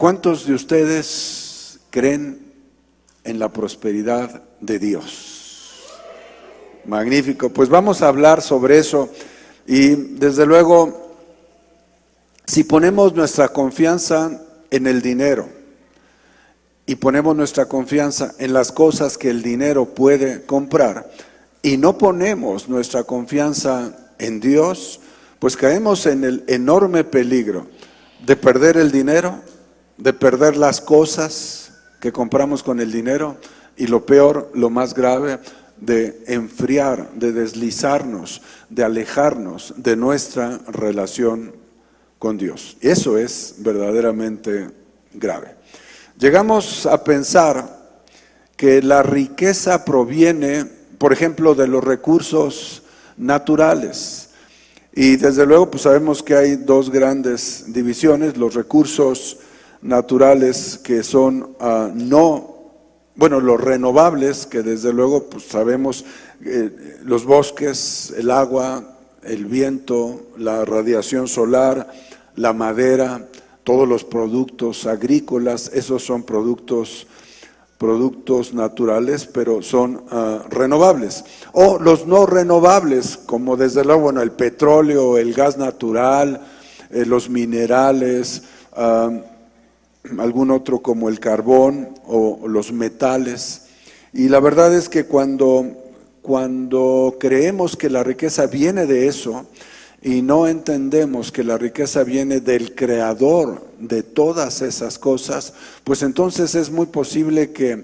¿Cuántos de ustedes creen en la prosperidad de Dios? Magnífico, pues vamos a hablar sobre eso y desde luego, si ponemos nuestra confianza en el dinero y ponemos nuestra confianza en las cosas que el dinero puede comprar y no ponemos nuestra confianza en Dios, pues caemos en el enorme peligro de perder el dinero, de perder las cosas que compramos con el dinero y lo peor, lo más grave, de enfriar, de deslizarnos, de alejarnos de nuestra relación con Dios. Eso es verdaderamente grave. Llegamos a pensar que la riqueza proviene, por ejemplo, de los recursos naturales. Y desde luego pues sabemos que hay dos grandes divisiones, los recursos naturales que son los renovables, que desde luego pues sabemos los bosques, el agua, el viento, la radiación solar, la madera, todos los productos agrícolas, esos son productos naturales, pero son renovables. O los no renovables, como desde luego el petróleo, el gas natural, los minerales, algún otro como el carbón o los metales. Y la verdad es que cuando creemos que la riqueza viene de eso y no entendemos que la riqueza viene del creador de todas esas cosas, pues entonces es muy posible que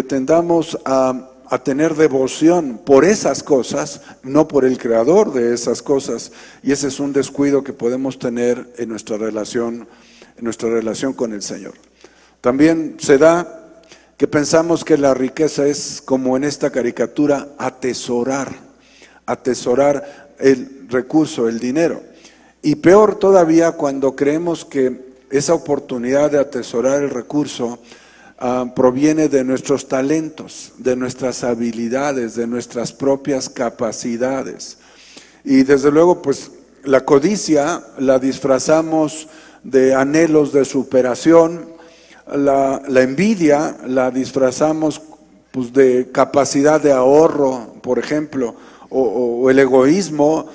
tendamos a tener devoción por esas cosas, no por el creador de esas cosas, y ese es un descuido que podemos tener en nuestra relación con el Señor. También se da que pensamos que la riqueza es, como en esta caricatura, atesorar el recurso, el dinero. Y peor todavía cuando creemos que esa oportunidad de atesorar el recurso proviene de nuestros talentos, de nuestras habilidades, de nuestras propias capacidades. Y desde luego, pues la codicia la disfrazamos de anhelos de superación, la envidia la disfrazamos pues de capacidad de ahorro, por ejemplo, o el egoísmo,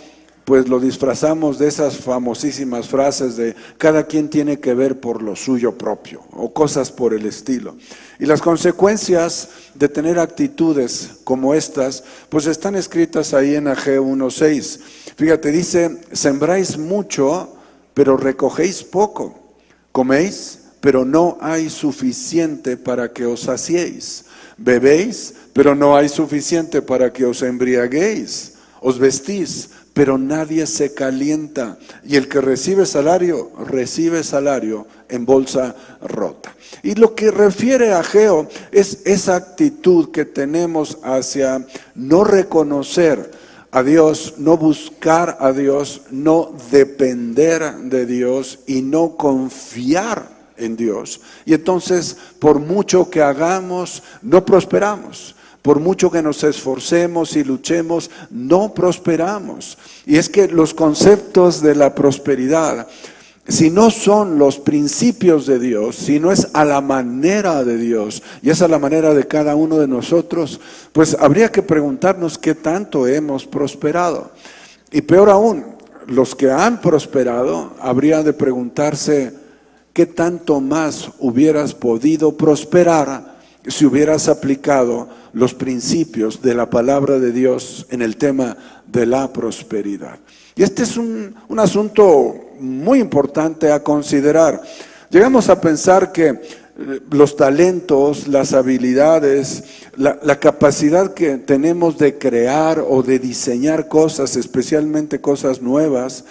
pues lo disfrazamos de esas famosísimas frases de cada quien tiene que ver por lo suyo propio, o cosas por el estilo. Y las consecuencias de tener actitudes como estas, pues están escritas ahí en Ageo 1:6. Fíjate, dice, sembráis mucho, pero recogéis poco, coméis, pero no hay suficiente para que os saciéis, bebéis, pero no hay suficiente para que os embriaguéis, os vestís, pero nadie se calienta, y el que recibe salario en bolsa rota. Y lo que refiere a Ageo es esa actitud que tenemos hacia no reconocer a Dios, no buscar a Dios, no depender de Dios y no confiar en Dios. Y entonces, por mucho que hagamos, no prosperamos. Por mucho que nos esforcemos y luchemos, no prosperamos. Y es que los conceptos de la prosperidad, si no son los principios de Dios, si no es a la manera de Dios y es a la manera de cada uno de nosotros, pues habría que preguntarnos qué tanto hemos prosperado. Y peor aún, los que han prosperado, habría de preguntarse qué tanto más hubieras podido prosperar si hubieras aplicado los principios de la palabra de Dios en el tema de la prosperidad. Y este es un asunto muy importante a considerar. Llegamos a pensar que los talentos, las habilidades, la capacidad que tenemos de crear o de diseñar cosas, especialmente cosas nuevas,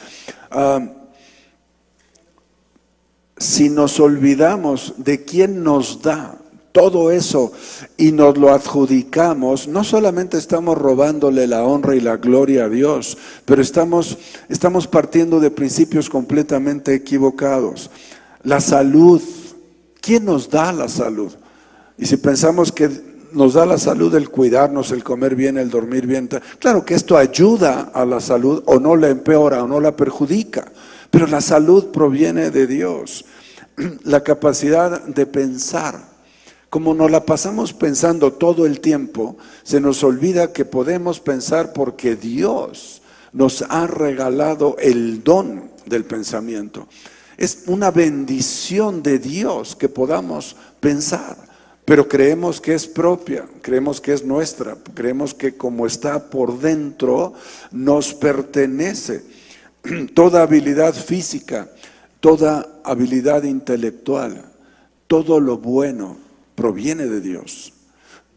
si nos olvidamos de quién nos da todo eso y nos lo adjudicamos, no solamente estamos robándole la honra y la gloria a Dios, pero estamos partiendo de principios completamente equivocados. La salud, ¿quién nos da la salud? Y si pensamos que nos da la salud el cuidarnos, el comer bien, el dormir bien, claro que esto ayuda a la salud o no la empeora o no la perjudica, pero la salud proviene de Dios. la capacidad de pensar. Como nos la pasamos pensando todo el tiempo, se nos olvida que podemos pensar porque Dios nos ha regalado el don del pensamiento. Es una bendición de Dios que podamos pensar, pero creemos que es propia, creemos que es nuestra, creemos que como está por dentro nos pertenece. Toda habilidad física, toda habilidad intelectual, todo lo bueno proviene de Dios.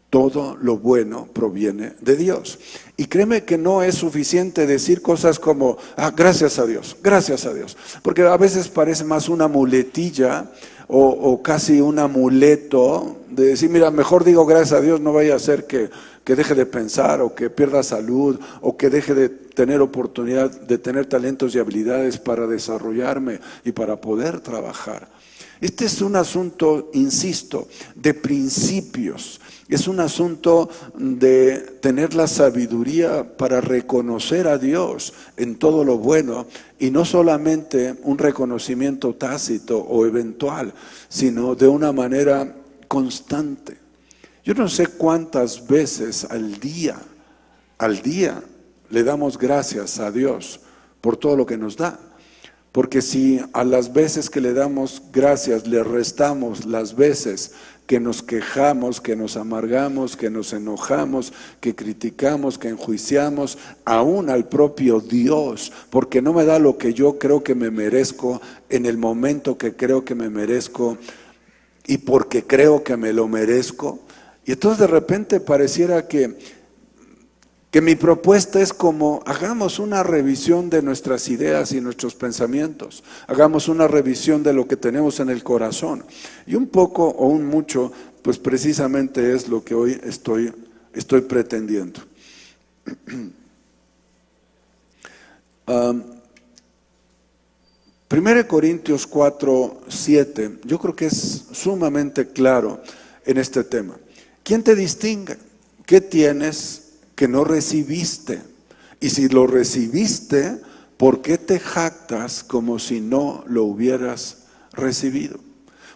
Todo lo bueno proviene de Dios. Y créeme que no es suficiente decir cosas como, gracias a Dios, porque a veces parece más una muletilla o casi un amuleto de decir, mira, mejor digo gracias a Dios, no vaya a ser que deje de pensar o que pierda salud o que deje de tener oportunidad de tener talentos y habilidades para desarrollarme y para poder trabajar. Este es un asunto, insisto, de principios. Es un asunto de tener la sabiduría para reconocer a Dios en todo lo bueno y no solamente un reconocimiento tácito o eventual, sino de una manera constante. Yo no sé cuántas veces al día le damos gracias a Dios por todo lo que nos da. Porque si a las veces que le damos gracias le restamos las veces que nos quejamos, que nos amargamos, que nos enojamos, que criticamos, que enjuiciamos, aún al propio Dios, porque no me da lo que yo creo que me merezco en el momento que creo que me merezco y porque creo que me lo merezco. Y entonces de repente pareciera que mi propuesta es como, hagamos una revisión de nuestras ideas y nuestros pensamientos, hagamos una revisión de lo que tenemos en el corazón. Y un poco o un mucho, pues precisamente es lo que hoy estoy pretendiendo. 1 Corintios 4:7, yo creo que es sumamente claro en este tema. ¿Quién te distingue? ¿Qué tienes que no recibiste? Y si lo recibiste, ¿por qué te jactas como si no lo hubieras recibido?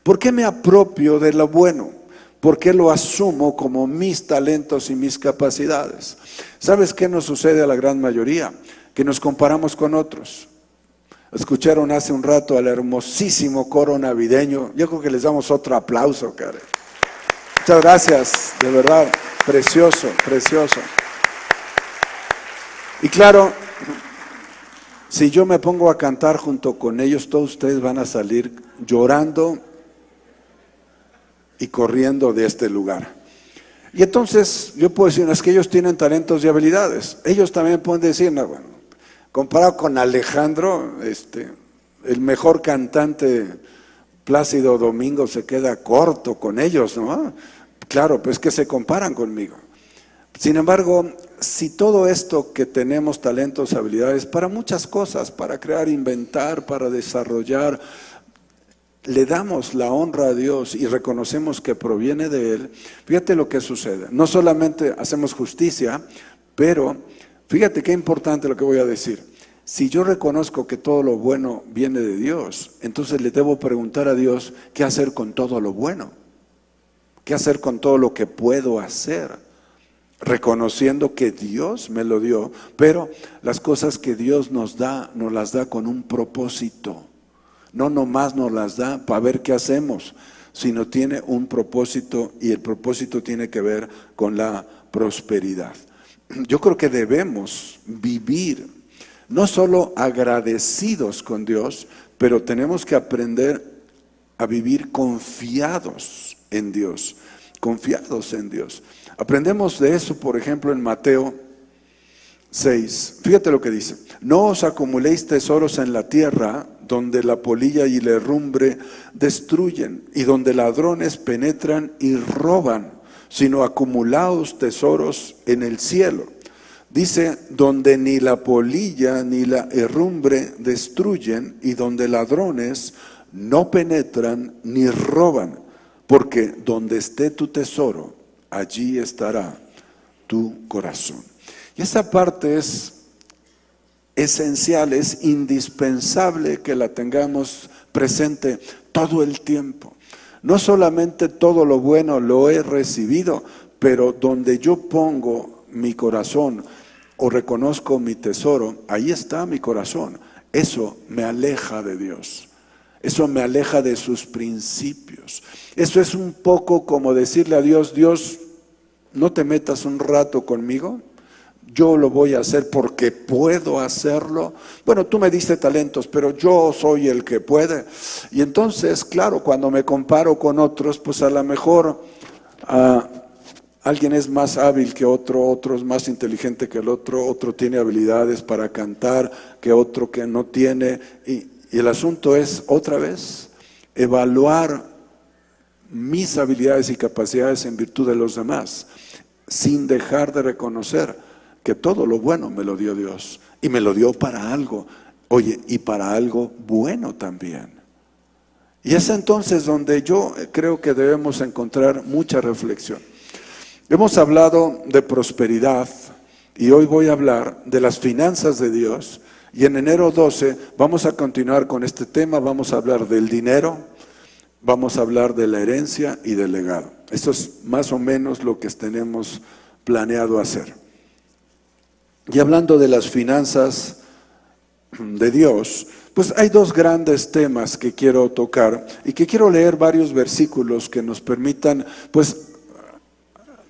¿Por qué me apropio de lo bueno? ¿Por qué lo asumo como mis talentos y mis capacidades? ¿Sabes qué nos sucede a la gran mayoría? Que nos comparamos con otros. Escucharon hace un rato al hermosísimo coro navideño. Yo creo que les damos otro aplauso, Karen. Muchas gracias, de verdad, precioso, precioso. Y claro, si yo me pongo a cantar junto con ellos, todos ustedes van a salir llorando y corriendo de este lugar. Y entonces yo puedo decir, es que ellos tienen talentos y habilidades. Ellos también pueden decir, no, bueno, comparado con Alejandro, el mejor cantante Plácido Domingo se queda corto con ellos, ¿no? Claro, pues que se comparan conmigo. Sin embargo, si todo esto que tenemos, talentos, habilidades, para muchas cosas, para crear, inventar, para desarrollar, le damos la honra a Dios y reconocemos que proviene de Él, fíjate lo que sucede. No solamente hacemos justicia, pero fíjate qué importante lo que voy a decir. Si yo reconozco que todo lo bueno viene de Dios, entonces le debo preguntar a Dios qué hacer con todo lo bueno, qué hacer con todo lo que puedo hacer. Reconociendo que Dios me lo dio, pero las cosas que Dios nos las da con un propósito. No nomás nos las da para ver qué hacemos, sino tiene un propósito y el propósito tiene que ver con la prosperidad. Yo creo que debemos vivir no solo agradecidos con Dios, pero tenemos que aprender a vivir confiados en Dios, confiados en Dios. Aprendemos de eso, por ejemplo, en Mateo 6. Fíjate lo que dice. No os acumuléis tesoros en la tierra, donde la polilla y la herrumbre destruyen, y donde ladrones penetran y roban, sino acumulaos tesoros en el cielo. Dice, donde ni la polilla ni la herrumbre destruyen, y donde ladrones no penetran ni roban, porque donde esté tu tesoro, allí estará tu corazón. Y esa parte es esencial, es indispensable que la tengamos presente todo el tiempo. No solamente todo lo bueno lo he recibido, pero donde yo pongo mi corazón o reconozco mi tesoro, ahí está mi corazón. Eso me aleja de Dios. Eso me aleja de sus principios. Eso es un poco como decirle a Dios, Dios, no te metas un rato conmigo, yo lo voy a hacer porque puedo hacerlo. Bueno, tú me diste talentos, pero yo soy el que puede. Y entonces, claro, cuando me comparo con otros, pues a lo mejor alguien es más hábil que otro es más inteligente que el otro tiene habilidades para cantar que otro que no tiene. Y el asunto es, otra vez, evaluar mis habilidades y capacidades en virtud de los demás, sin dejar de reconocer que todo lo bueno me lo dio Dios, y me lo dio para algo, oye, y para algo bueno también. Y es entonces donde yo creo que debemos encontrar mucha reflexión. Hemos hablado de prosperidad, y hoy voy a hablar de las finanzas de Dios, y en enero 12 vamos a continuar con este tema. Vamos a hablar del dinero, vamos a hablar de la herencia y del legado. Esto es más o menos lo que tenemos planeado hacer. Y hablando de las finanzas de Dios, pues hay dos grandes temas que quiero tocar y que quiero leer varios versículos que nos permitan, pues,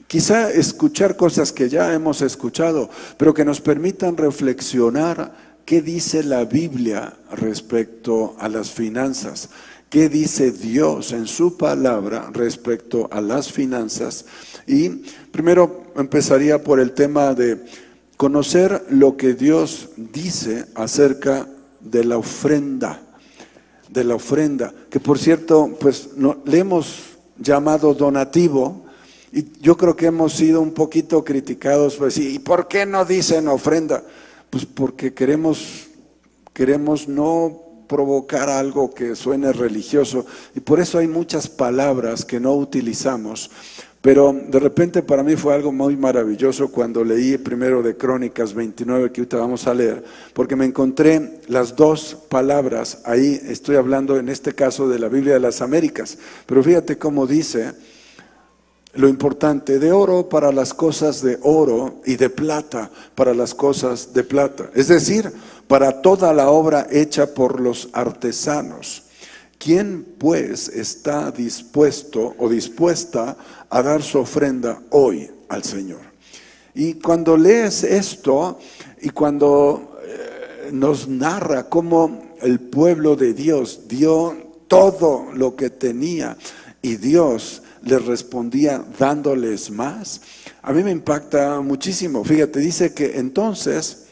quizá escuchar cosas que ya hemos escuchado, pero que nos permitan reflexionar qué dice la Biblia respecto a las finanzas. ¿Qué dice Dios en su palabra respecto a las finanzas? Y primero empezaría por el tema de conocer lo que Dios dice acerca de la ofrenda, que por cierto, pues le hemos llamado donativo, y yo creo que hemos sido un poquito criticados, pues, ¿y por qué no dicen ofrenda? Pues porque queremos no provocar algo que suene religioso, y por eso hay muchas palabras que no utilizamos. Pero de repente para mí fue algo muy maravilloso cuando leí primero de Crónicas 29, que ahorita vamos a leer, porque me encontré las dos palabras ahí. Estoy hablando en este caso de la Biblia de las Américas, pero fíjate cómo dice lo importante: de oro para las cosas de oro, y de plata para las cosas de plata. Es decir, para toda la obra hecha por los artesanos. ¿Quién pues está dispuesto o dispuesta a dar su ofrenda hoy al Señor? Y cuando lees esto y cuando nos narra cómo el pueblo de Dios dio todo lo que tenía y Dios les respondía dándoles más, a mí me impacta muchísimo. Fíjate, dice que entonces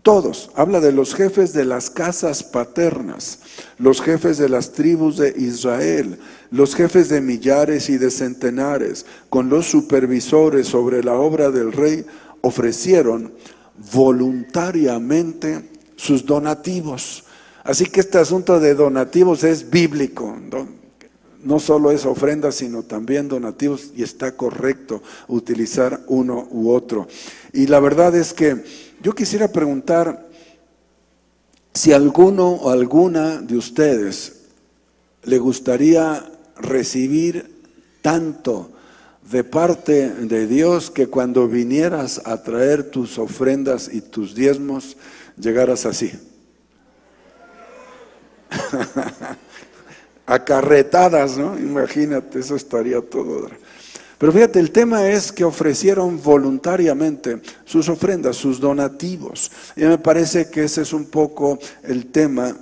todos, habla de los jefes de las casas paternas, los jefes de las tribus de Israel, los jefes de millares y de centenares, con los supervisores sobre la obra del rey, ofrecieron voluntariamente sus donativos. Así que este asunto de donativos es bíblico, no solo es ofrenda, sino también donativos, y está correcto utilizar uno u otro. Y la verdad es que yo quisiera preguntar si alguno o alguna de ustedes le gustaría recibir tanto de parte de Dios que cuando vinieras a traer tus ofrendas y tus diezmos llegaras así. Acarretadas, ¿no? Imagínate, eso estaría todo. Pero fíjate, el tema es que ofrecieron voluntariamente sus ofrendas, sus donativos. Y me parece que ese es un poco el tema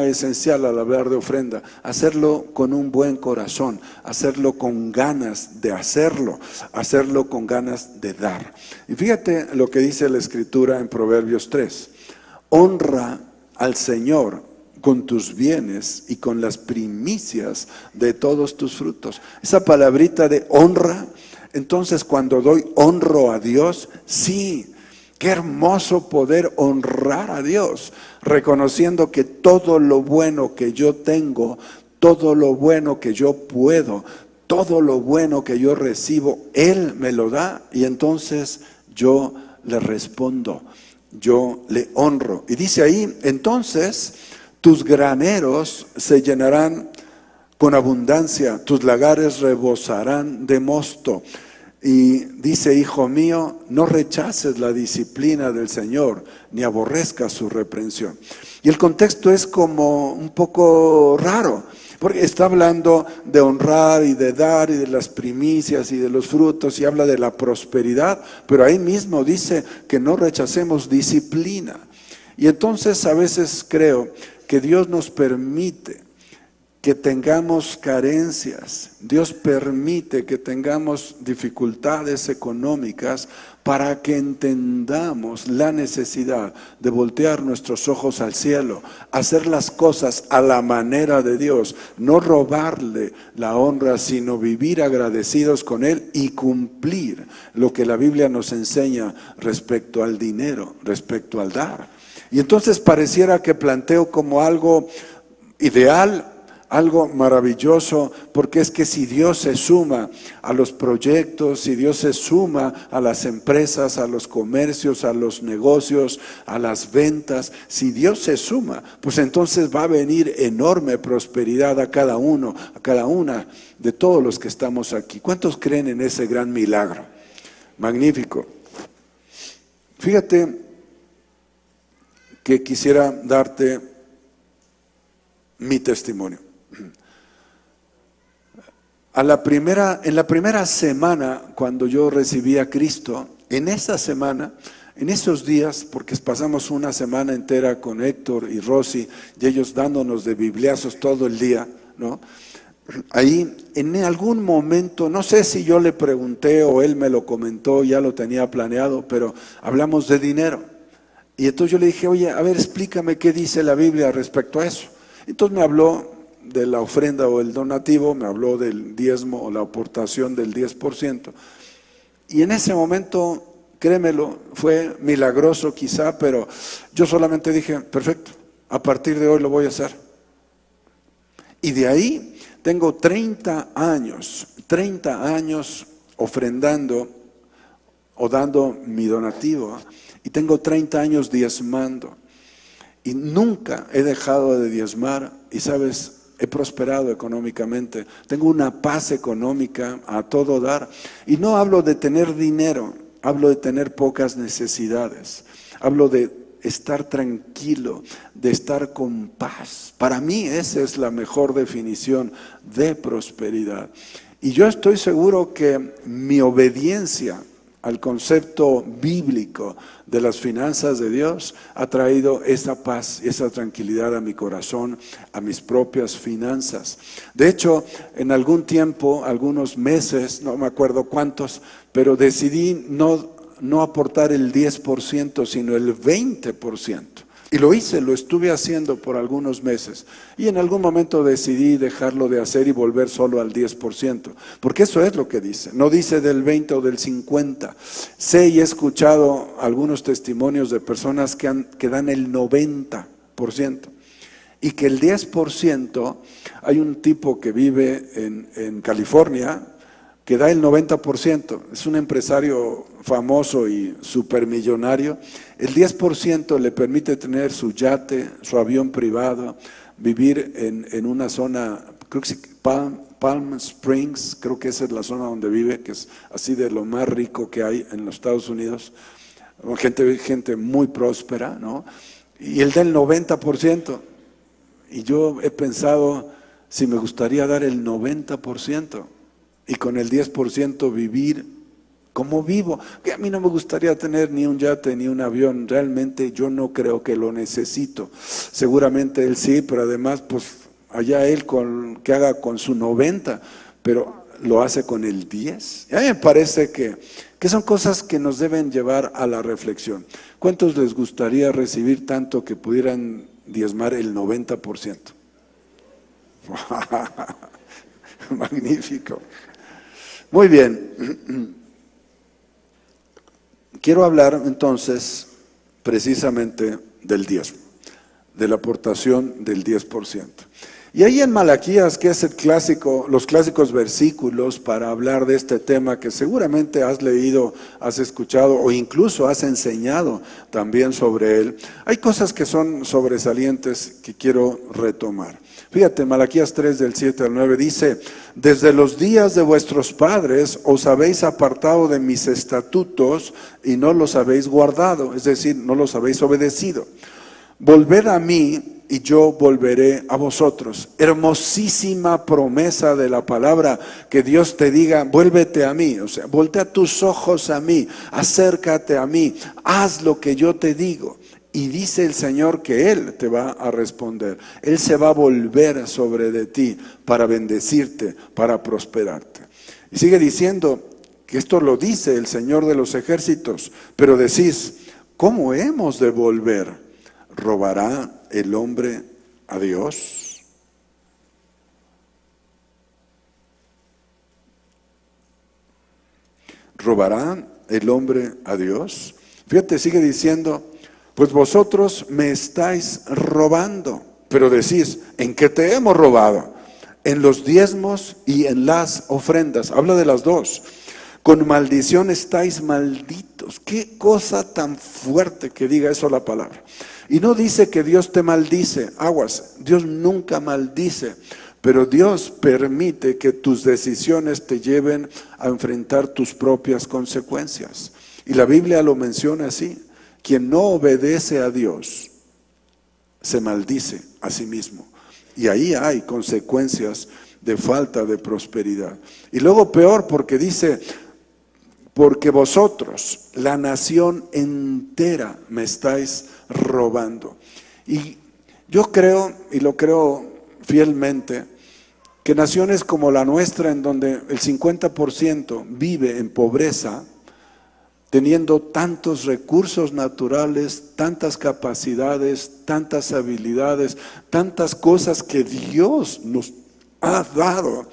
esencial al hablar de ofrenda. Hacerlo con un buen corazón, hacerlo con ganas de hacerlo con ganas de dar. Y fíjate lo que dice la Escritura en Proverbios 3. Honra al Señor con tus bienes y con las primicias de todos tus frutos. Esa palabrita de honra, entonces cuando honro a Dios, sí, qué hermoso poder honrar a Dios, reconociendo que todo lo bueno que yo tengo, todo lo bueno que yo puedo, todo lo bueno que yo recibo, Él me lo da, y entonces yo le respondo, yo le honro. Y dice ahí, entonces tus graneros se llenarán con abundancia, tus lagares rebosarán de mosto. Y dice, hijo mío, no rechaces la disciplina del Señor, ni aborrezcas su reprensión. Y el contexto es como un poco raro, porque está hablando de honrar y de dar y de las primicias y de los frutos y habla de la prosperidad, pero ahí mismo dice que no rechacemos disciplina. Y entonces a veces creo que Dios nos permite que tengamos carencias, Dios permite que tengamos dificultades económicas para que entendamos la necesidad de voltear nuestros ojos al cielo, hacer las cosas a la manera de Dios, no robarle la honra, sino vivir agradecidos con Él y cumplir lo que la Biblia nos enseña respecto al dinero, respecto al dar. Y entonces pareciera que planteo como algo ideal, algo maravilloso, porque es que si Dios se suma a los proyectos, si Dios se suma a las empresas, a los comercios, a los negocios, a las ventas, si Dios se suma, pues entonces va a venir enorme prosperidad a cada uno, a cada una de todos los que estamos aquí. ¿Cuántos creen en ese gran milagro? Magnífico. Fíjate que quisiera darte mi testimonio. En la primera semana, cuando yo recibí a Cristo, en esa semana, en esos días, porque pasamos una semana entera con Héctor y Rosy, y ellos dándonos de bibliazos todo el día, ¿no? Ahí, en algún momento, no sé si yo le pregunté o él me lo comentó, ya lo tenía planeado, pero hablamos de dinero. Y entonces yo le dije, oye, a ver, explícame qué dice la Biblia respecto a eso. Entonces me habló de la ofrenda o el donativo, me habló del diezmo o la aportación del 10%. Y en ese momento, créemelo, fue milagroso quizá, pero yo solamente dije, perfecto, a partir de hoy lo voy a hacer. Y de ahí tengo 30 años ofrendando o dando mi donativo, y tengo 30 años diezmando. Y nunca he dejado de diezmar, y sabes, he prosperado económicamente, tengo una paz económica a todo dar. Y no hablo de tener dinero, hablo de tener pocas necesidades, hablo de estar tranquilo, de estar con paz. Para mí esa es la mejor definición de prosperidad. Y yo estoy seguro que mi obediencia al concepto bíblico de las finanzas de Dios ha traído esa paz, esa tranquilidad a mi corazón, a mis propias finanzas. De hecho, en algún tiempo, algunos meses, no me acuerdo cuántos, pero decidí no aportar el 10%, sino el 20%. Y lo hice, lo estuve haciendo por algunos meses. Y en algún momento decidí dejarlo de hacer y volver solo al 10%. Porque eso es lo que dice. No dice del 20 o del 50. Sé y he escuchado algunos testimonios de personas que dan el 90%. Y que el 10%, hay un tipo que vive en California, que da el 90%, es un empresario famoso y supermillonario. El 10% le permite tener su yate, su avión privado, vivir en una zona, creo que Palm Springs, creo que esa es la zona donde vive, que es así de lo más rico que hay en los Estados Unidos, gente muy próspera, ¿no? Y él da el 90%, y yo he pensado si me gustaría dar el 90%, y con el 10% vivir como vivo. Que a mí no me gustaría tener ni un yate ni un avión, realmente yo no creo que lo necesito. Seguramente él sí, pero además pues allá él que haga con su 90, pero lo hace con el 10. Y a mí me parece que son cosas que nos deben llevar a la reflexión. ¿Cuántos les gustaría recibir tanto que pudieran diezmar el 90%? Magnífico. Muy bien. Quiero hablar entonces precisamente del diezmo, de la aportación del 10%. Y ahí en Malaquías, que es el clásico, los clásicos versículos para hablar de este tema que seguramente has leído, has escuchado o incluso has enseñado también sobre él, hay cosas que son sobresalientes que quiero retomar. Fíjate, Malaquías 3 del 7 al 9 dice: desde los días de vuestros padres os habéis apartado de mis estatutos y no los habéis guardado, es decir, no los habéis obedecido. Volved a mí y yo volveré a vosotros. Hermosísima promesa de la palabra, que Dios te diga, vuélvete a mí, o sea, voltea tus ojos a mí, acércate a mí, haz lo que yo te digo. Y dice el Señor que Él te va a responder. Él se va a volver sobre de ti para bendecirte, para prosperarte. Y sigue diciendo que esto lo dice el Señor de los ejércitos, pero decís, ¿cómo hemos de volver? ¿Robará el hombre a Dios? ¿Robará el hombre a Dios? Fíjate, sigue diciendo, pues vosotros me estáis robando. Pero decís, ¿en qué te hemos robado? En los diezmos y en las ofrendas. Habla de las dos. Con maldición estáis malditos. Qué cosa tan fuerte que diga eso la palabra. Y no dice que Dios te maldice, aguas, Dios nunca maldice, pero Dios permite que tus decisiones te lleven a enfrentar tus propias consecuencias. Y la Biblia lo menciona así: quien no obedece a Dios se maldice a sí mismo. Y ahí hay consecuencias de falta de prosperidad. Y luego peor, porque dice, porque vosotros, la nación entera, me estáis robando. Y yo creo, y lo creo fielmente, que naciones como la nuestra, en donde el 50% vive en pobreza, teniendo tantos recursos naturales, tantas capacidades, tantas habilidades, tantas cosas que Dios nos ha dado,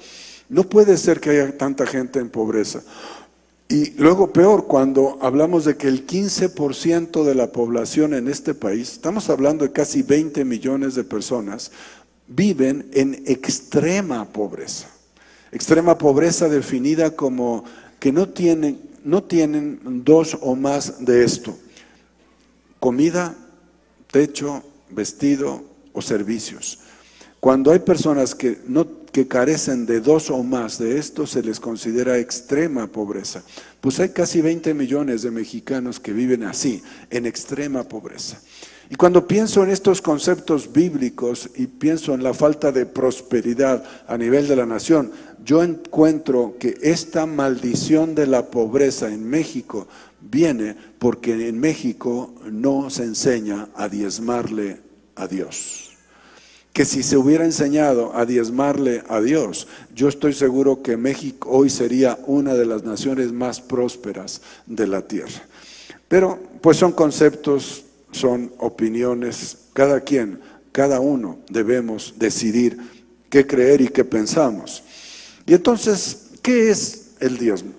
no puede ser que haya tanta gente en pobreza. Y luego peor, cuando hablamos de que el 15% de la población en este país, estamos hablando de casi 20 millones de personas, viven en extrema pobreza. Extrema pobreza definida como que no tienen dos o más de esto: comida, techo, vestido o servicios. Cuando hay personas que carecen de dos o más de esto, se les considera extrema pobreza. Pues hay casi 20 millones de mexicanos que viven así, en extrema pobreza. Y cuando pienso en estos conceptos bíblicos y pienso en la falta de prosperidad a nivel de la nación, yo encuentro que esta maldición de la pobreza en México viene porque en México no se enseña a diezmarle a Dios. Que si se hubiera enseñado a diezmarle a Dios, yo estoy seguro que México hoy sería una de las naciones más prósperas de la tierra. Pero pues son conceptos, son opiniones, cada uno debemos decidir qué creer y qué pensamos. Y entonces, ¿qué es el diezmo?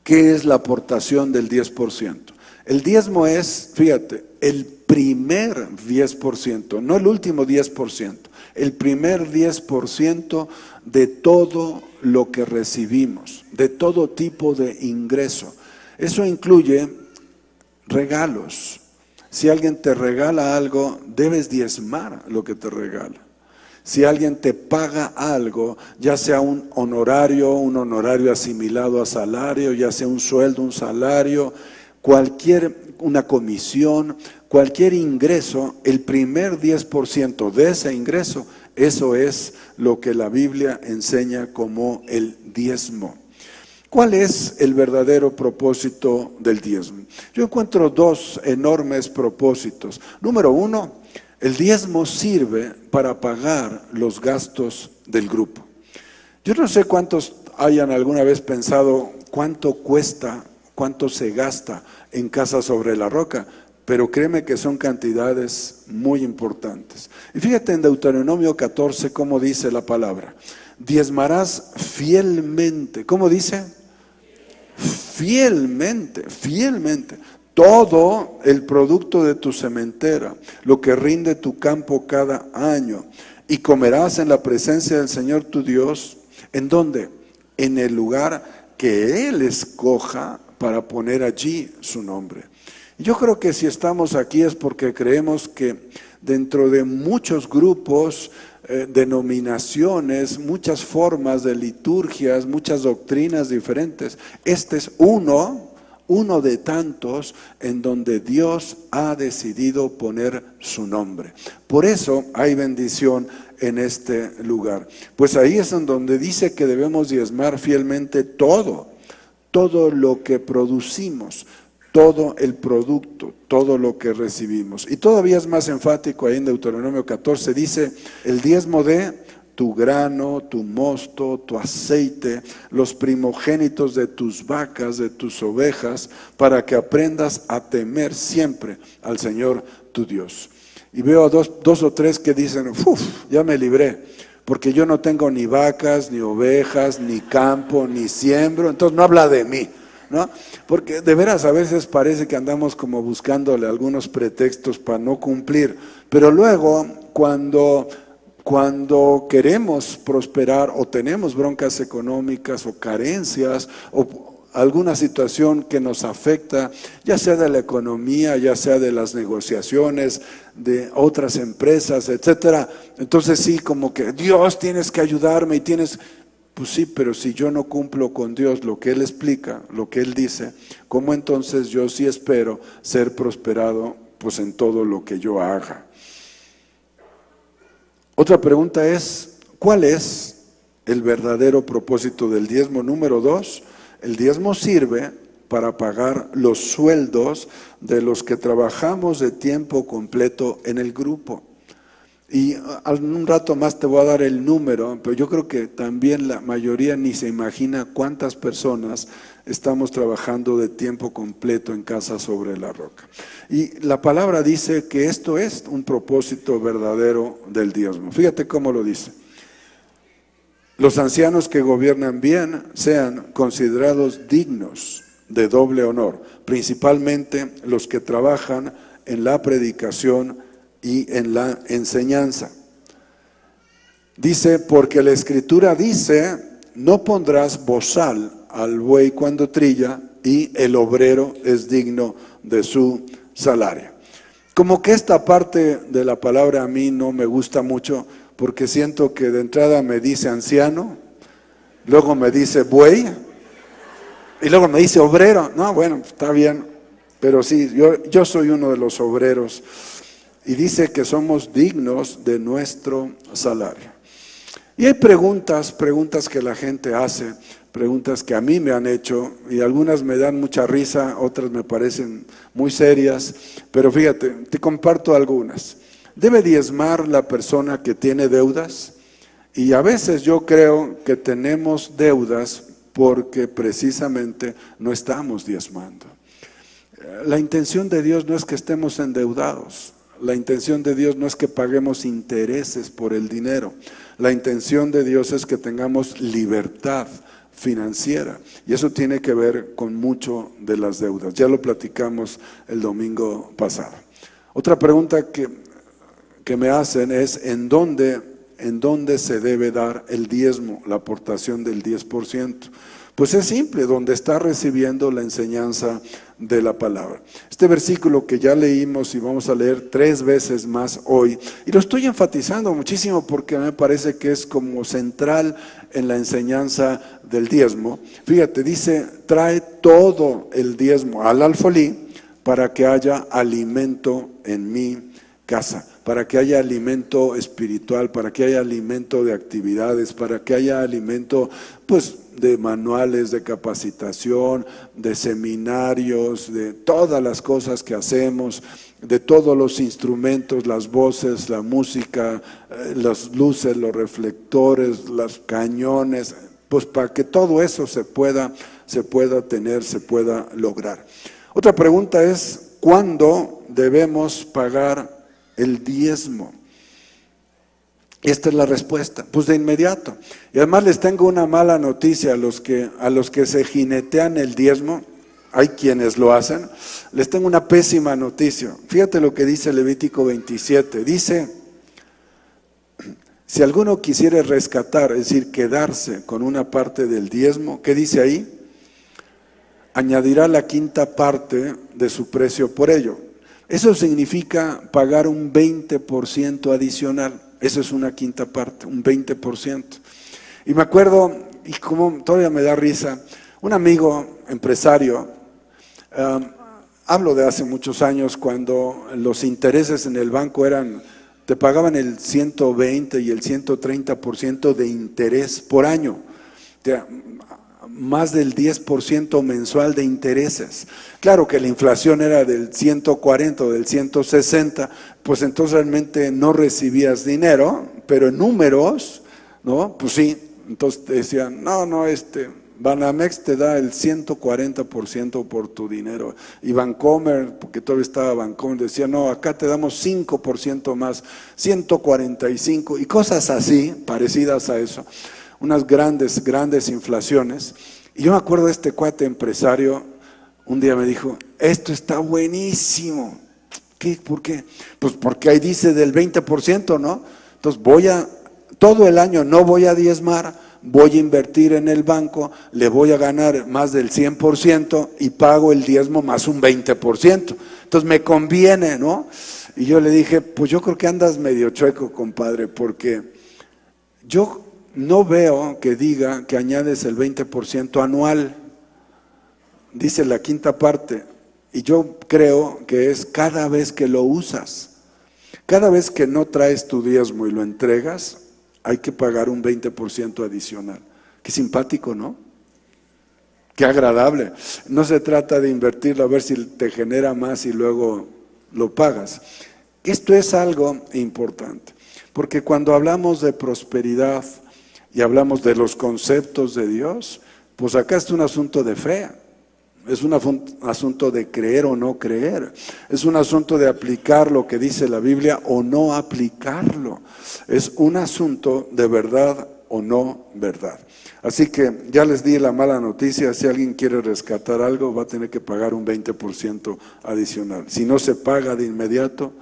¿Qué es la aportación del 10%? El diezmo es, fíjate, el primer 10%, no el último 10%, el primer 10% de todo lo que recibimos, de todo tipo de ingreso. Eso incluye regalos. Si alguien te regala algo, debes diezmar lo que te regala. Si alguien te paga algo, ya sea un honorario asimilado a salario, ya sea un sueldo, un salario, una comisión, cualquier ingreso, el primer 10% de ese ingreso, eso es lo que la Biblia enseña como el diezmo. ¿Cuál es el verdadero propósito del diezmo? Yo encuentro dos enormes propósitos. Número uno, el diezmo sirve para pagar los gastos del grupo. Yo no sé cuántos hayan alguna vez pensado cuánto cuesta, cuánto se gasta en Casa sobre la Roca, pero créeme que son cantidades muy importantes. Y fíjate en Deuteronomio 14 cómo dice la palabra: diezmarás fielmente. ¿Cómo dice? Fielmente, fielmente. todo el producto de tu sementera, lo que rinde tu campo cada año, y comerás en la presencia del Señor tu Dios. ¿En dónde? En el lugar que Él escoja para poner allí su nombre. Yo creo que si estamos aquí es porque creemos que dentro de muchos grupos, denominaciones, muchas formas de liturgias, muchas doctrinas diferentes, este es uno de tantos en donde Dios ha decidido poner su nombre. Por eso hay bendición en este lugar. Pues ahí es en donde dice que debemos diezmar fielmente todo lo que producimos, todo el producto, todo lo que recibimos. Y todavía es más enfático ahí en Deuteronomio 14, dice, el diezmo de tu grano, tu mosto, tu aceite, los primogénitos de tus vacas, de tus ovejas, para que aprendas a temer siempre al Señor tu Dios. Y veo a dos o tres que dicen, ya me libré, porque yo no tengo ni vacas, ni ovejas, ni campo, ni siembro, entonces no habla de mí, ¿no? Porque de veras a veces parece que andamos como buscándole algunos pretextos para no cumplir, pero luego cuando queremos prosperar o tenemos broncas económicas o carencias o alguna situación que nos afecta, ya sea de la economía, ya sea de las negociaciones, de otras empresas, etcétera, entonces sí, como que Dios tienes que ayudarme y tienes... Pues sí, pero si yo no cumplo con Dios lo que Él explica, lo que Él dice, ¿cómo entonces yo sí espero ser prosperado pues en todo lo que yo haga? Otra pregunta es, ¿cuál es el verdadero propósito del diezmo? Número 2, el diezmo sirve para pagar los sueldos de los que trabajamos de tiempo completo en el grupo. Y en un rato más te voy a dar el número, pero yo creo que también la mayoría ni se imagina cuántas personas estamos trabajando de tiempo completo en Casa sobre la Roca. Y la palabra dice que esto es un propósito verdadero del diezmo. Fíjate cómo lo dice. Los ancianos que gobiernan bien sean considerados dignos de doble honor, principalmente los que trabajan en la predicación y en la enseñanza. Dice, porque la Escritura dice, no pondrás bozal al buey cuando trilla, y el obrero es digno de su salario. Como que esta parte de la palabra a mí no me gusta mucho, porque siento que de entrada me dice anciano, luego me dice buey, y luego me dice obrero. No, bueno, está bien, pero sí, yo soy uno de los obreros. Y dice que somos dignos de nuestro salario. Y hay preguntas que la gente hace, preguntas que a mí me han hecho, y algunas me dan mucha risa, otras me parecen muy serias, pero fíjate, te comparto algunas. ¿Debe diezmar la persona que tiene deudas? Y a veces yo creo que tenemos deudas porque precisamente no estamos diezmando. La intención de Dios no es que estemos endeudados. La intención de Dios no es que paguemos intereses por el dinero. La intención de Dios es que tengamos libertad financiera. Y eso tiene que ver con mucho de las deudas. Ya lo platicamos el domingo pasado. Otra pregunta que me hacen es, ¿en dónde se debe dar el diezmo, la aportación del 10%? Pues es simple, donde está recibiendo la enseñanza de la palabra. Este versículo que ya leímos y vamos a leer 3 veces más hoy, y lo estoy enfatizando muchísimo porque me parece que es como central en la enseñanza del diezmo. Fíjate, dice, trae todo el diezmo al alfolí para que haya alimento en mi casa, para que haya alimento espiritual, para que haya alimento de actividades, para que haya alimento, pues, de manuales de capacitación, de seminarios, de todas las cosas que hacemos, de todos los instrumentos, las voces, la música, las luces, los reflectores, los cañones, pues para que todo eso se pueda tener, se pueda lograr. Otra pregunta es, ¿cuándo debemos pagar el diezmo? Esta es la respuesta, pues de inmediato. Y además les tengo una mala noticia a los que se jinetean el diezmo. hay quienes lo hacen. Les tengo una pésima noticia. Fíjate lo que dice Levítico 27. Dice, si alguno quisiera rescatar, es decir, quedarse con una parte del diezmo, ¿qué dice ahí? Añadirá la quinta parte de su precio por ello. Eso significa pagar un 20% adicional. Eso es una quinta parte, un 20%. Y me acuerdo, y como todavía me da risa, un amigo empresario, hablo de hace muchos años, cuando los intereses en el banco te pagaban el 120 y el 130% de interés por año. Más del 10% mensual de intereses. Claro que la inflación era del 140 o del 160, pues entonces realmente no recibías dinero, pero en números, ¿no? Pues sí, entonces te decían, no, Banamex te da el 140% por tu dinero. Y Bancomer, porque todavía estaba Bancomer, decía, no, acá te damos 5% más, 145, y cosas así, parecidas a eso. Unas grandes inflaciones. Y yo me acuerdo de este cuate empresario, un día me dijo, esto está buenísimo. ¿Qué? ¿Por qué? Pues porque ahí dice del 20%, ¿no? Entonces todo el año no voy a diezmar, voy a invertir en el banco, le voy a ganar más del 100% y pago el diezmo más un 20%. Entonces me conviene, ¿no? Y yo le dije, pues yo creo que andas medio chueco, compadre, porque yo no veo que diga que añades el 20% anual, dice la quinta parte, y yo creo que es cada vez que lo usas. Cada vez que no traes tu diezmo y lo entregas, hay que pagar un 20% adicional. Qué simpático, ¿no? Qué agradable. No se trata de invertirlo a ver si te genera más y luego lo pagas. Esto es algo importante, porque cuando hablamos de prosperidad, y hablamos de los conceptos de Dios, pues acá es un asunto de fe, es un asunto de creer o no creer, es un asunto de aplicar lo que dice la Biblia o no aplicarlo, es un asunto de verdad o no verdad. Así que ya les di la mala noticia, si alguien quiere rescatar algo va a tener que pagar un 20% adicional. Si no se paga de inmediato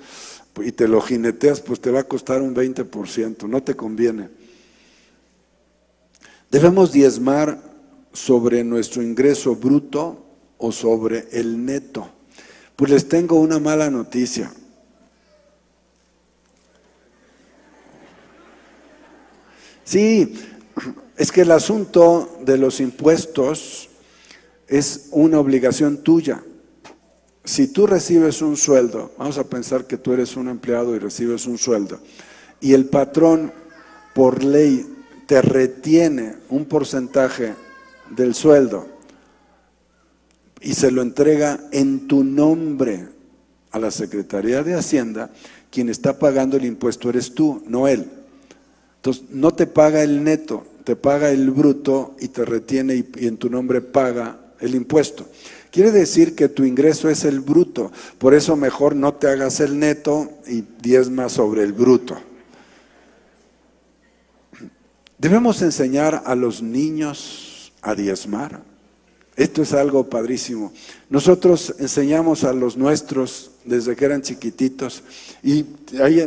y te lo jineteas, pues te va a costar un 20%, no te conviene. ¿Debemos diezmar sobre nuestro ingreso bruto o sobre el neto? Pues les tengo una mala noticia. Sí, es que el asunto de los impuestos es una obligación tuya. Si tú recibes un sueldo, vamos a pensar que tú eres un empleado y recibes un sueldo, y el patrón por ley te retiene un porcentaje del sueldo y se lo entrega en tu nombre a la Secretaría de Hacienda, quien está pagando el impuesto eres tú, no él. Entonces, no te paga el neto, te paga el bruto y te retiene y en tu nombre paga el impuesto. Quiere decir que tu ingreso es el bruto, por eso mejor no te hagas el neto y diezma sobre el bruto. Debemos enseñar a los niños a diezmar. Esto es algo padrísimo. Nosotros enseñamos a los nuestros desde que eran chiquititos y ahí,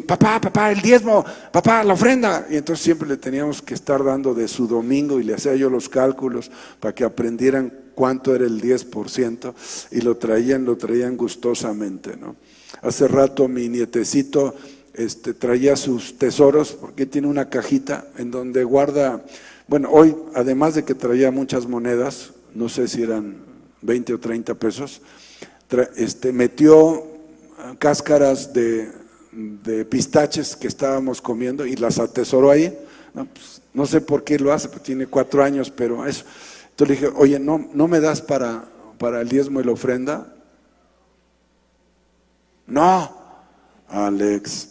papá, el diezmo, papá, la ofrenda. Y entonces siempre le teníamos que estar dando de su domingo y le hacía yo los cálculos para que aprendieran cuánto era el 10% y lo traían gustosamente, ¿no? Hace rato mi nietecito traía sus tesoros porque tiene una cajita en donde guarda, bueno, hoy además de que traía muchas monedas, no sé si eran 20 o 30 pesos, metió cáscaras de pistaches que estábamos comiendo y las atesoró ahí. No, pues, no sé por qué lo hace, pues tiene 4 años, pero eso. Entonces le dije, oye, ¿no me das para el diezmo y la ofrenda? No, Alex.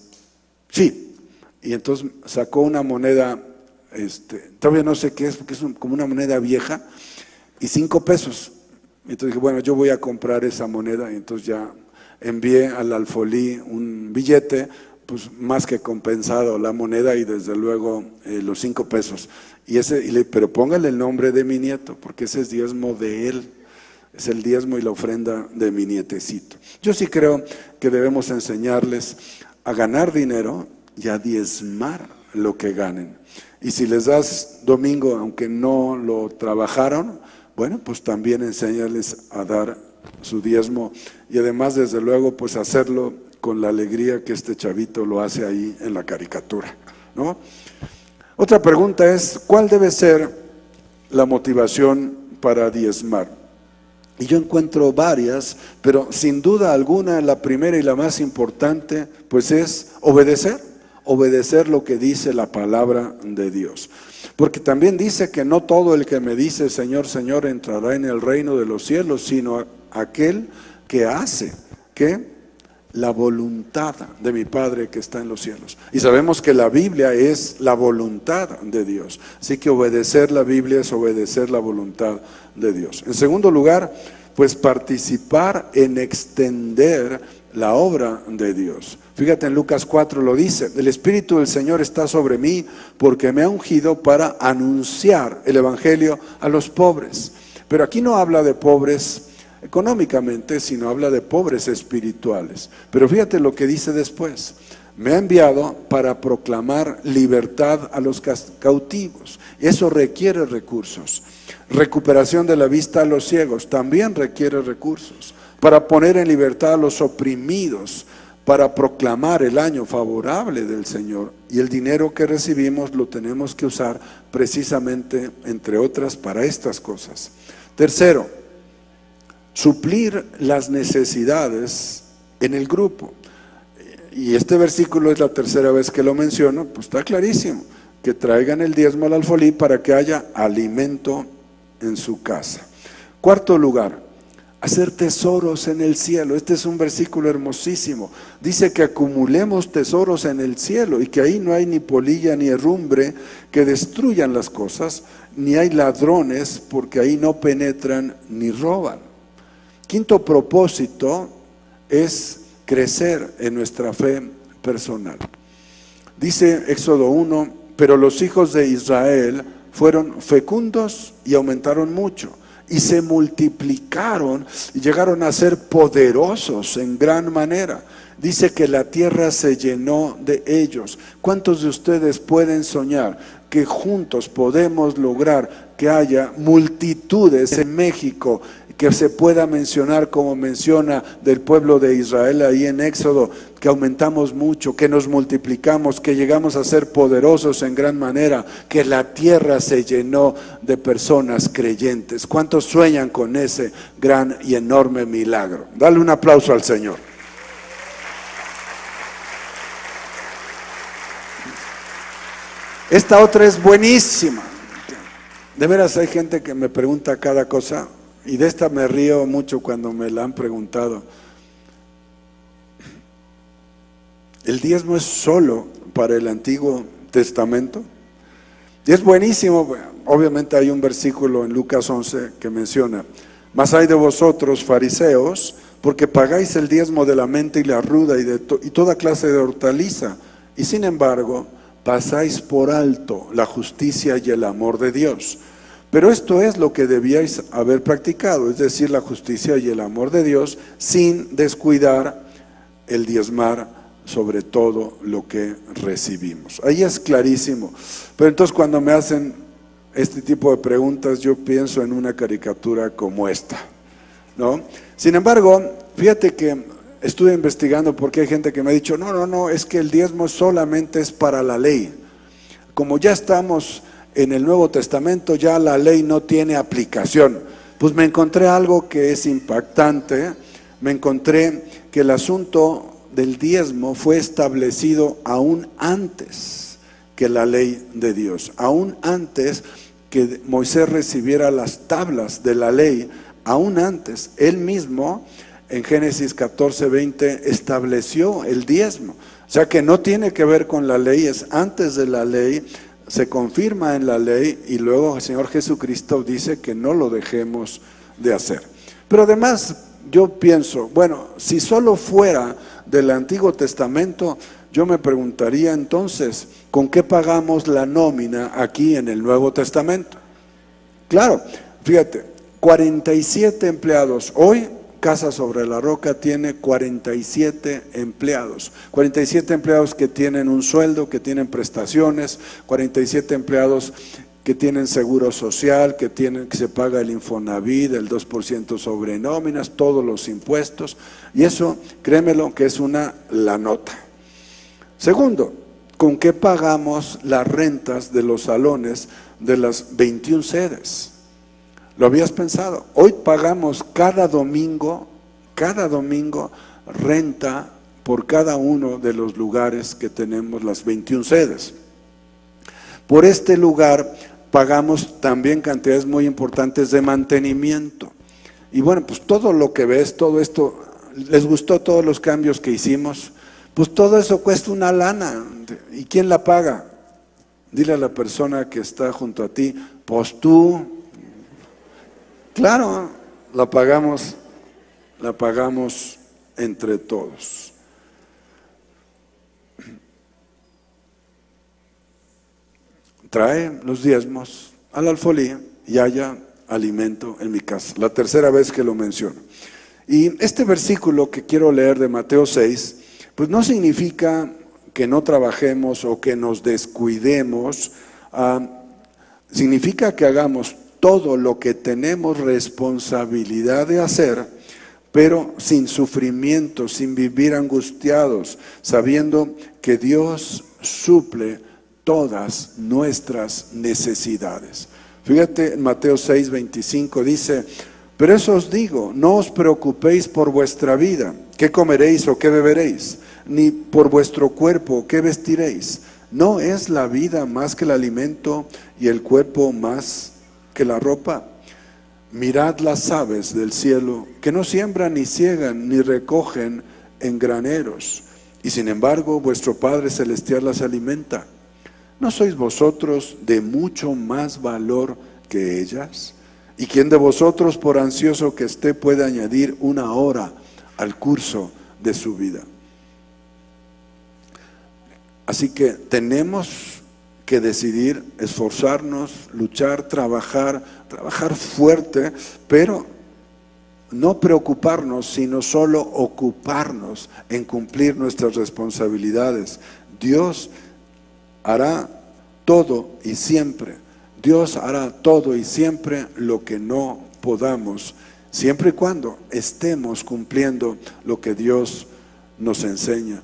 Sí, y entonces sacó una moneda, todavía no sé qué es, porque es como una moneda vieja, y 5 pesos. Entonces dije, bueno, yo voy a comprar esa moneda, y entonces ya envié al alfolí un billete, pues más que compensado la moneda y desde luego los 5 pesos. Pero póngale el nombre de mi nieto, porque ese es diezmo de él. Es el diezmo y la ofrenda de mi nietecito. Yo sí creo que debemos enseñarles a ganar dinero y a diezmar lo que ganen. Y si les das domingo, aunque no lo trabajaron, bueno, pues también enséñales a dar su diezmo y además, desde luego, pues hacerlo con la alegría que este chavito lo hace ahí en la caricatura, ¿no? Otra pregunta es, ¿cuál debe ser la motivación para diezmar? Y yo encuentro varias, pero sin duda alguna la primera y la más importante pues es obedecer lo que dice la palabra de Dios. Porque también dice que no todo el que me dice Señor, Señor entrará en el reino de los cielos, sino aquel que hace, ¿qué? La voluntad de mi Padre que está en los cielos. Y sabemos que la Biblia es la voluntad de Dios. Así que obedecer la Biblia es obedecer la voluntad de Dios. En segundo lugar, pues participar en extender la obra de Dios. Fíjate, en Lucas 4 lo dice: el Espíritu del Señor está sobre mí porque me ha ungido para anunciar el Evangelio a los pobres. Pero aquí no habla de pobres económicamente, sino habla de pobres espirituales. Pero fíjate lo que dice después: me ha enviado para proclamar libertad a los cautivos. Eso requiere recursos. Recuperación de la vista a los ciegos también requiere recursos. Para poner en libertad a los oprimidos, para proclamar el año favorable del Señor. Y el dinero que recibimos lo tenemos que usar precisamente, entre otras, para estas cosas. Tercero, suplir las necesidades en el grupo. Y este versículo es la tercera vez que lo menciono, pues está clarísimo: que traigan el diezmo al alfolí para que haya alimento en su casa. Cuarto lugar, hacer tesoros en el cielo. Este es un versículo hermosísimo. Dice que acumulemos tesoros en el cielo y que ahí no hay ni polilla ni herrumbre que destruyan las cosas, ni hay ladrones, porque ahí no penetran ni roban. Quinto propósito es crecer en nuestra fe personal. Dice Éxodo 1, pero los hijos de Israel fueron fecundos y aumentaron mucho, y se multiplicaron y llegaron a ser poderosos en gran manera. Dice que la tierra se llenó de ellos. ¿Cuántos de ustedes pueden soñar que juntos podemos lograr que haya multitudes en México, que se pueda mencionar como menciona del pueblo de Israel ahí en Éxodo, que aumentamos mucho, que nos multiplicamos, que llegamos a ser poderosos en gran manera, que la tierra se llenó de personas creyentes? ¿Cuántos sueñan con ese gran y enorme milagro? Dale un aplauso al Señor. Esta otra es buenísima. De veras hay gente que me pregunta cada cosa, y de esta me río mucho cuando me la han preguntado. ¿El diezmo es solo para el Antiguo Testamento? Y es buenísimo. Obviamente hay un versículo en Lucas 11 que menciona: mas hay de vosotros, fariseos, porque pagáis el diezmo de la menta y la ruda y toda clase de hortaliza, y sin embargo pasáis por alto la justicia y el amor de Dios. Pero esto es lo que debíais haber practicado, es decir, la justicia y el amor de Dios, sin descuidar el diezmar sobre todo lo que recibimos. Ahí es clarísimo. Pero entonces, cuando me hacen este tipo de preguntas, yo pienso en una caricatura como esta, ¿no? Sin embargo, fíjate que estuve investigando, porque hay gente que me ha dicho: no, es que el diezmo solamente es para la ley. Como ya estamos en el Nuevo Testamento, ya la ley no tiene aplicación. Pues me encontré algo que es impactante. Me encontré que el asunto del diezmo fue establecido aún antes que la ley de Dios, aún antes que Moisés recibiera las tablas de la ley, aún antes. Él mismo en Génesis 14:20 estableció el diezmo. O sea que no tiene que ver con la ley, es antes de la ley, se confirma en la ley, y luego el Señor Jesucristo dice que no lo dejemos de hacer. Pero además yo pienso, bueno, si solo fuera del Antiguo Testamento, yo me preguntaría entonces, ¿con qué pagamos la nómina aquí en el Nuevo Testamento? Claro, fíjate, 47 empleados. Hoy Casa sobre la Roca tiene 47 empleados. 47 empleados que tienen un sueldo, que tienen prestaciones, 47 empleados que tienen seguro social, que se paga el Infonavit, el 2% sobre nóminas, todos los impuestos. Y eso, créemelo, que es la nota. Segundo, ¿con qué pagamos las rentas de los salones de las 21 sedes? ¿Lo habías pensado? Hoy pagamos cada domingo renta por cada uno de los lugares que tenemos las 21 sedes. Por este lugar pagamos también cantidades muy importantes de mantenimiento. Y bueno, pues todo lo que ves, todo esto, ¿les gustó todos los cambios que hicimos? Pues todo eso cuesta una lana. ¿Y quién la paga? Dile a la persona que está junto a ti, pues tú. Claro, la pagamos entre todos. Trae los diezmos al alfolí y haya alimento en mi casa. La tercera vez que lo menciono. Y este versículo que quiero leer de Mateo 6, pues no significa que no trabajemos o que nos descuidemos, significa que hagamos todo lo que tenemos responsabilidad de hacer, pero sin sufrimiento, sin vivir angustiados, sabiendo que Dios suple todas nuestras necesidades. Fíjate, en Mateo 6:25 dice: pero eso os digo, no os preocupéis por vuestra vida, qué comeréis o qué beberéis, ni por vuestro cuerpo, qué vestiréis. ¿No es la vida más que el alimento y el cuerpo más que la ropa? Mirad las aves del cielo, que no siembran, ni ciegan, ni recogen en graneros, y sin embargo vuestro Padre Celestial las alimenta. ¿No sois vosotros de mucho más valor que ellas? ¿Y quién de vosotros, por ansioso que esté, puede añadir una hora al curso de su vida? Así que tenemos que decidir esforzarnos, luchar, trabajar fuerte, pero no preocuparnos, sino solo ocuparnos en cumplir nuestras responsabilidades. Dios hará todo y siempre. Dios hará todo y siempre lo que no podamos, siempre y cuando estemos cumpliendo lo que Dios nos enseña.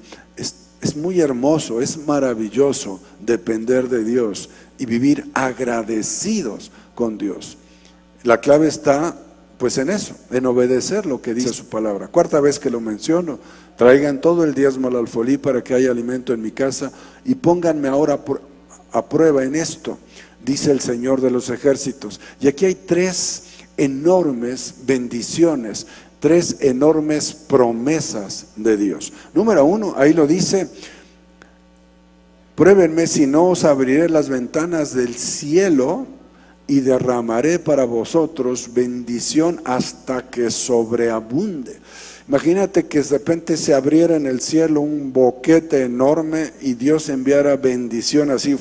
Es muy hermoso, es maravilloso depender de Dios y vivir agradecidos con Dios. La clave está pues en eso, en obedecer lo que dice su palabra. Cuarta vez que lo menciono: traigan todo el diezmo al alfolí para que haya alimento en mi casa, y pónganme ahora a prueba en esto, dice el Señor de los ejércitos. Y aquí hay 3 enormes bendiciones, 3 enormes promesas de Dios. Número 1, ahí lo dice: pruébenme si no os abriré las ventanas del cielo y derramaré para vosotros bendición hasta que sobreabunde. Imagínate que de repente se abriera en el cielo un boquete enorme y Dios enviara bendición así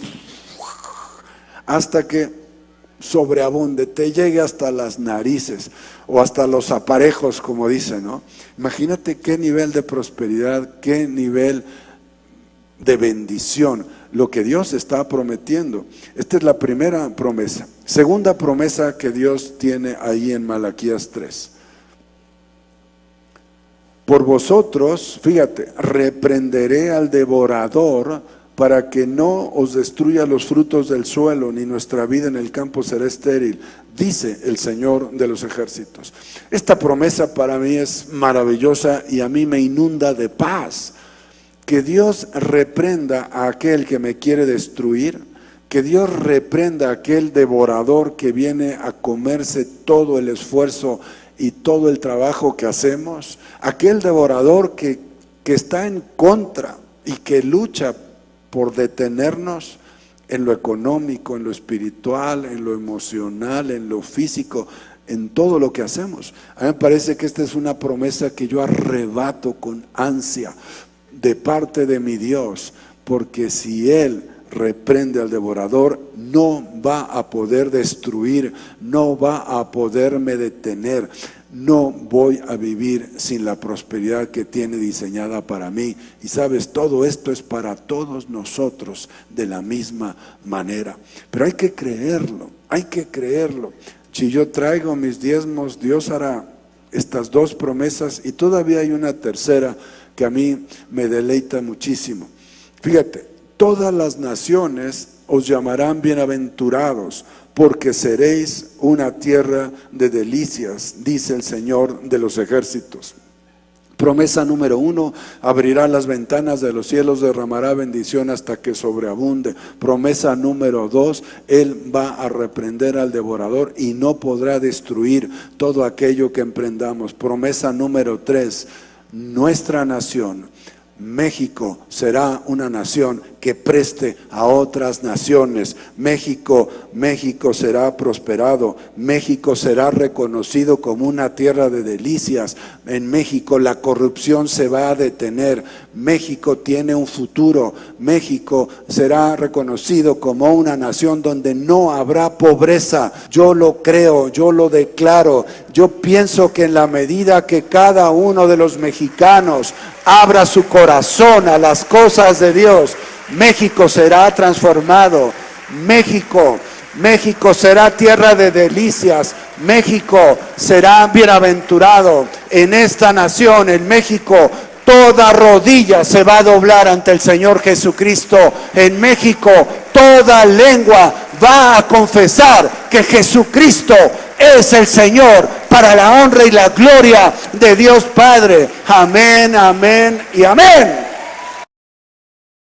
hasta que sobreabunde, te llegue hasta las narices o hasta los aparejos, como dicen, ¿no? Imagínate qué nivel de prosperidad, qué nivel de bendición, lo que Dios está prometiendo. Esta es la primera promesa. Segunda promesa que Dios tiene ahí en Malaquías 3. Por vosotros, fíjate, reprenderé al devorador para que no os destruya los frutos del suelo, ni nuestra vida en el campo será estéril, dice el Señor de los ejércitos. Esta promesa para mí es maravillosa y a mí me inunda de paz. Que Dios reprenda a aquel que me quiere destruir, que Dios reprenda a aquel devorador que viene a comerse todo el esfuerzo y todo el trabajo que hacemos, aquel devorador que está en contra y que lucha por detenernos en lo económico, en lo espiritual, en lo emocional, en lo físico, en todo lo que hacemos. A mí me parece que esta es una promesa que yo arrebato con ansia de parte de mi Dios, porque si Él reprende al devorador, no va a poder destruir, no va a poderme detener. No voy a vivir sin la prosperidad que tiene diseñada para mí. Y sabes, todo esto es para todos nosotros de la misma manera. Pero hay que creerlo, hay que creerlo. Si yo traigo mis diezmos, Dios hará estas dos promesas, y todavía hay una tercera que a mí me deleita muchísimo. Fíjate, todas las naciones os llamarán bienaventurados, porque seréis una tierra de delicias, dice el Señor de los ejércitos. Promesa número 1, abrirá las ventanas de los cielos, derramará bendición hasta que sobreabunde. Promesa número 2, Él va a reprender al devorador y no podrá destruir todo aquello que emprendamos. Promesa número 3, nuestra nación, México, será una nación que preste a otras naciones. México será prosperado. México será reconocido como una tierra de delicias. En México la corrupción se va a detener. México tiene un futuro. México será reconocido como una nación donde no habrá pobreza. Yo lo creo, yo lo declaro. Yo pienso que en la medida que cada uno de los mexicanos abra su corazón a las cosas de Dios, México será transformado. México será tierra de delicias. México será bienaventurado. En esta nación, en México, toda rodilla se va a doblar ante el Señor Jesucristo. En México, toda lengua va a confesar que Jesucristo es el Señor, para la honra y la gloria de Dios Padre. Amén, amén y amén.